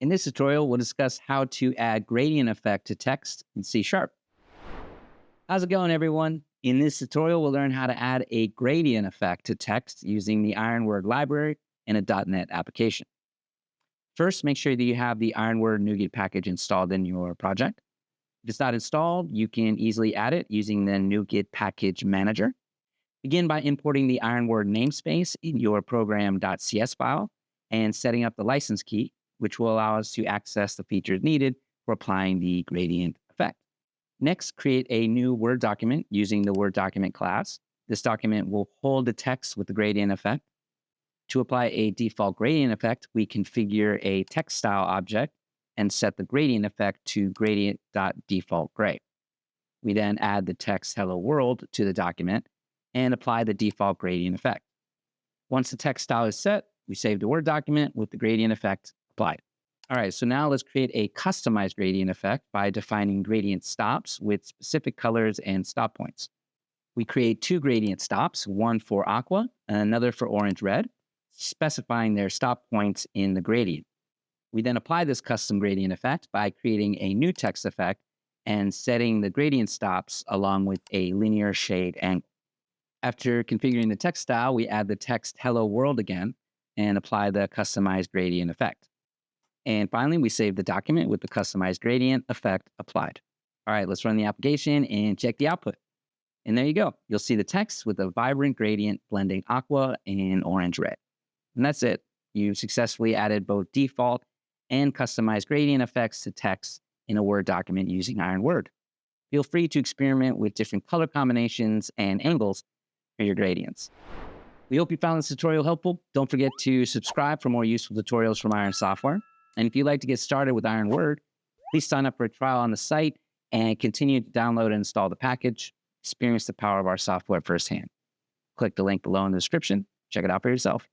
In this tutorial, we'll discuss how to add gradient effect to text in C#. How's it going, everyone? In this tutorial, we'll learn how to add a gradient effect to text using the IronWord library in a .NET application. First, make sure that you have the IronWord NuGet package installed in your project. If it's not installed, you can easily add it using the NuGet package manager. Begin by importing the IronWord namespace in your program.cs file and setting up the license key, which will allow us to access the features needed for applying the gradient effect. Next, create a new Word document using the Word document class. This document will hold the text with the gradient effect. To apply a default gradient effect, we configure a TextStyle object and set the gradient effect to GradientEffect.DefaultGray. We then add the text "Hello World" to the document and apply the default gradient effect. Once the text style is set, we save the Word document with the gradient effect applied. All right, so now let's create a customized gradient effect by defining gradient stops with specific colors and stop points. We create two gradient stops, one for aqua and another for orange-red, specifying their stop points in the gradient. We then apply this custom gradient effect by creating a new text effect and setting the gradient stops along with a linear shade angle. After configuring the text style, we add the text "Hello World" again and apply the customized gradient effect. And finally, we save the document with the customized gradient effect applied. All right, let's run the application and check the output. And there you go. You'll see the text with a vibrant gradient blending aqua and orange-red. And that's it. You've successfully added both default and customized gradient effects to text in a Word document using IronWord. Feel free to experiment with different color combinations and angles for your gradients. We hope you found this tutorial helpful. Don't forget to subscribe for more useful tutorials from Iron Software. And if you'd like to get started with IronWord, please sign up for a trial on the site and continue to download and install the package. Experience the power of our software firsthand. Click the link below in the description. Check it out for yourself.